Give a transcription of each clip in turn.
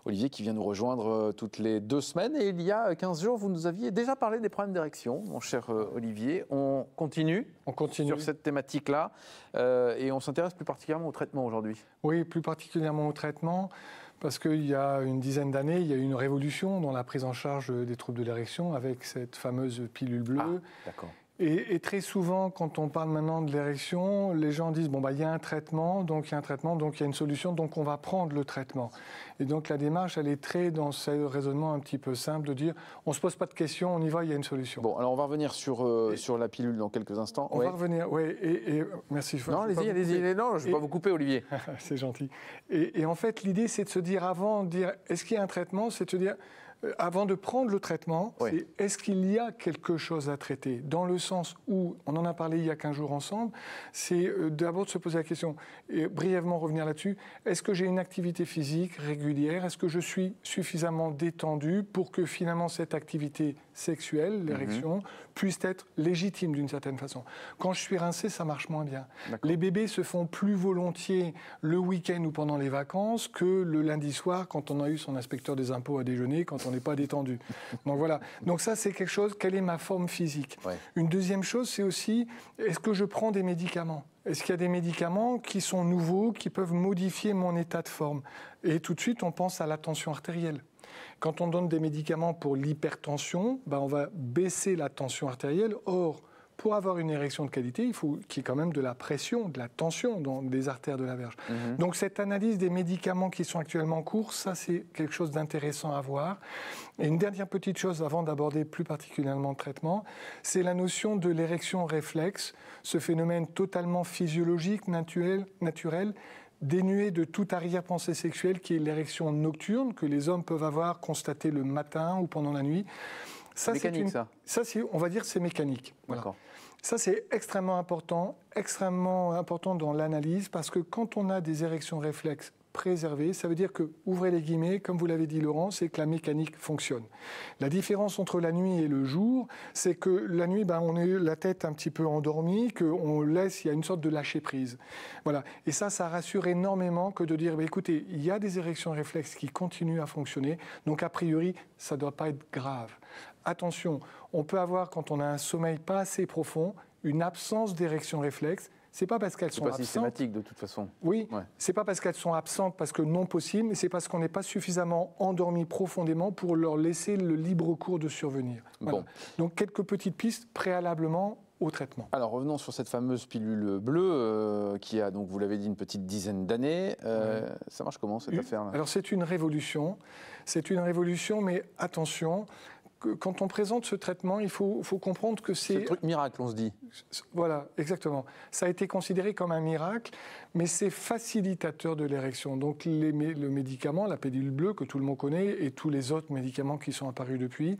Olivier qui vient nous rejoindre toutes les 2 semaines. Et il y a 15 jours, vous nous aviez déjà parlé des problèmes d'érection, mon cher Olivier. On continue sur cette thématique-là et on s'intéresse plus particulièrement au traitement aujourd'hui. Oui, plus particulièrement au traitement. Parce qu'il y a une dizaine d'années, il y a eu une révolution dans la prise en charge des troubles de l'érection avec cette fameuse pilule bleue. Ah, d'accord. Et très souvent, quand on parle maintenant de l'érection, les gens disent, il y a un traitement, donc il y a une solution, donc on va prendre le traitement. Et donc la démarche, elle est très dans ce raisonnement un petit peu simple de dire, on ne se pose pas de questions, on y va, il y a une solution. Bon, alors on va revenir sur la pilule dans quelques instants. On va revenir, oui, et merci. Non, allez-y, non, je ne vais pas vous couper, Olivier. C'est gentil. Et en fait, l'idée, c'est de se dire avant, est-ce qu'il y a un traitement, c'est de se dire, avant de prendre le traitement, c'est est-ce qu'il y a quelque chose à traiter? Dans le sens où, on en a parlé il y a 15 jours ensemble, c'est d'abord de se poser la question, et brièvement revenir là-dessus, est-ce que j'ai une activité physique régulière? Est-ce que je suis suffisamment détendu pour que finalement cette activité sexuelle, l'érection, puisse être légitime d'une certaine façon? Quand je suis rincé, ça marche moins bien. Les bébés se font plus volontiers le week-end ou pendant les vacances que le lundi soir quand on a eu son inspecteur des impôts à déjeuner, quand on n'est pas détendu. Donc voilà. Donc ça, c'est quelque chose, quelle est ma forme physique? Une deuxième chose, c'est aussi, est-ce que je prends des médicaments? Est-ce qu'il y a des médicaments qui sont nouveaux, qui peuvent modifier mon état de forme? Et tout de suite, on pense à la tension artérielle. Quand on donne des médicaments pour l'hypertension, on va baisser la tension artérielle. Or, pour avoir une érection de qualité, il faut qu'il y ait quand même de la pression, de la tension dans les artères de la verge. Donc cette analyse des médicaments qui sont actuellement en cours, ça c'est quelque chose d'intéressant à voir. Et une dernière petite chose avant d'aborder plus particulièrement le traitement, c'est la notion de l'érection réflexe, ce phénomène totalement physiologique, naturel, dénué de toute arrière-pensée sexuelle qui est l'érection nocturne que les hommes peuvent avoir constatée le matin ou pendant la nuit. Ça, mécanique, ça, on va dire c'est mécanique. Voilà. Ça, c'est extrêmement important dans l'analyse, parce que quand on a des érections réflexes préservées, ça veut dire que, ouvrez les guillemets, comme vous l'avez dit Laurent, c'est que la mécanique fonctionne. La différence entre la nuit et le jour, c'est que la nuit, on a la tête un petit peu endormie, qu'on laisse, il y a une sorte de lâcher-prise. Voilà. Et ça rassure énormément que de dire, écoutez, il y a des érections réflexes qui continuent à fonctionner, donc a priori, ça ne doit pas être grave. Attention, on peut avoir, quand on a un sommeil pas assez profond, une absence d'érection réflexe. C'est pas parce qu'elles sont absentes. C'est pas systématique de toute façon. Oui, c'est pas parce qu'elles sont absentes parce que non possible, mais c'est parce qu'on n'est pas suffisamment endormi profondément pour leur laisser le libre cours de survenir. Voilà. Bon. Donc quelques petites pistes préalablement au traitement. Alors revenons sur cette fameuse pilule bleue qui a, donc vous l'avez dit, une petite dizaine d'années. Ça marche comment cette affaire-là? Alors c'est une révolution, mais attention. Quand on présente ce traitement, il faut comprendre que c'est... C'est le truc miracle, on se dit. Voilà, exactement. Ça a été considéré comme un miracle, mais c'est facilitateur de l'érection. Donc le médicament, la pilule bleue, que tout le monde connaît, et tous les autres médicaments qui sont apparus depuis,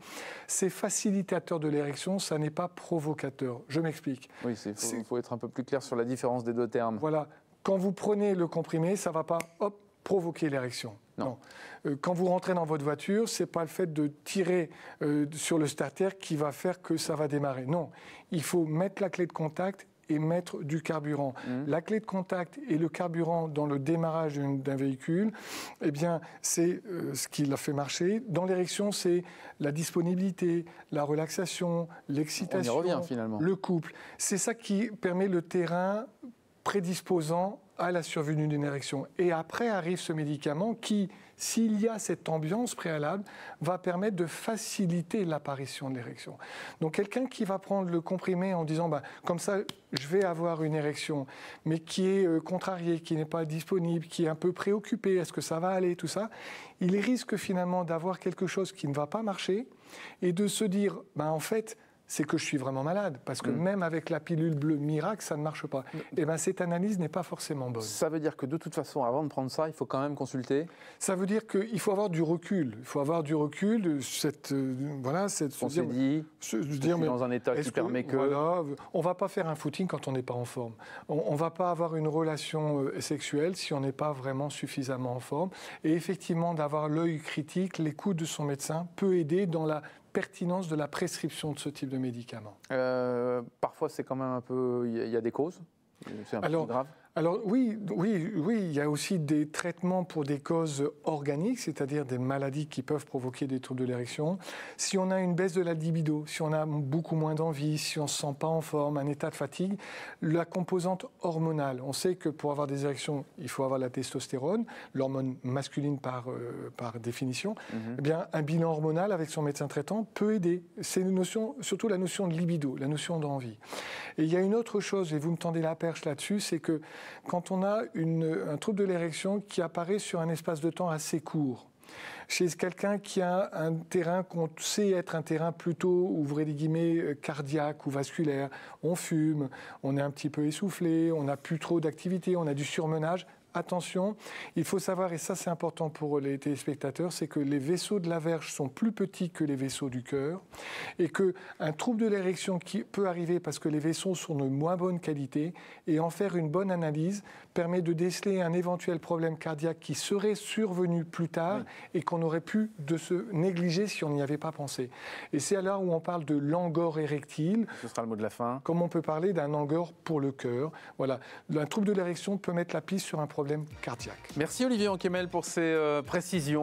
c'est facilitateur de l'érection, ça n'est pas provocateur. Je m'explique. Oui, il faut être un peu plus clair sur la différence des deux termes. Voilà. Quand vous prenez le comprimé, ça ne va pas, provoquer l'érection. Non. Quand vous rentrez dans votre voiture, ce n'est pas le fait de tirer sur le starter qui va faire que ça va démarrer. Non, il faut mettre la clé de contact et mettre du carburant. La clé de contact et le carburant dans le démarrage d'un véhicule, c'est ce qui l'a fait marcher. Dans l'érection, c'est la disponibilité, la relaxation, l'excitation, on y revient, finalement. Le couple. C'est ça qui permet le terrain prédisposant à la survenue d'une érection. Et après arrive ce médicament qui, s'il y a cette ambiance préalable, va permettre de faciliter l'apparition de l'érection. Donc quelqu'un qui va prendre le comprimé en disant comme ça je vais avoir une érection, mais qui est contrarié, qui n'est pas disponible, qui est un peu préoccupé, est-ce que ça va aller, tout ça, il risque finalement d'avoir quelque chose qui ne va pas marcher et de se dire en fait c'est que je suis vraiment malade, parce que même avec la pilule bleue miracle, ça ne marche pas. Et cette analyse n'est pas forcément bonne. Ça veut dire que de toute façon, avant de prendre ça, il faut quand même consulter? Ça veut dire qu'il faut avoir du recul. Il faut avoir du recul, on s'est dit, dans un état qui permet que... Voilà, on ne va pas faire un footing quand on n'est pas en forme. On ne va pas avoir une relation sexuelle si on n'est pas vraiment suffisamment en forme. Et effectivement, d'avoir l'œil critique, l'écoute de son médecin peut aider dans la pertinence de la prescription de ce type de médicament. Parfois, c'est quand même un peu... Il y a des causes? C'est un peu grave? Alors oui, il y a aussi des traitements pour des causes organiques, c'est-à-dire des maladies qui peuvent provoquer des troubles de l'érection. Si on a une baisse de la libido, si on a beaucoup moins d'envie, si on ne se sent pas en forme, un état de fatigue, la composante hormonale. On sait que pour avoir des érections, il faut avoir la testostérone, l'hormone masculine par définition. Eh bien, un bilan hormonal avec son médecin traitant peut aider. C'est une notion, surtout la notion de libido, la notion d'envie. Et il y a une autre chose, et vous me tendez la perche là-dessus, c'est que quand on a un trouble de l'érection qui apparaît sur un espace de temps assez court, chez quelqu'un qui a un terrain qu'on sait être un terrain plutôt, ouvrez les guillemets, cardiaque ou vasculaire, on fume, on est un petit peu essoufflé, on n'a plus trop d'activité, on a du surmenage. Attention, il faut savoir, et ça c'est important pour les téléspectateurs, c'est que les vaisseaux de la verge sont plus petits que les vaisseaux du cœur et qu'un trouble de l'érection qui peut arriver parce que les vaisseaux sont de moins bonne qualité et en faire une bonne analyse permet de déceler un éventuel problème cardiaque qui serait survenu plus tard et qu'on aurait pu de se négliger si on n'y avait pas pensé. Et c'est alors où on parle de langor érectile. Ce sera le mot de la fin. Comme on peut parler d'un langor pour le cœur. Voilà. Un trouble de l'érection peut mettre la piste sur un problème cardiaque. Merci Olivier Anquemel pour ces précisions.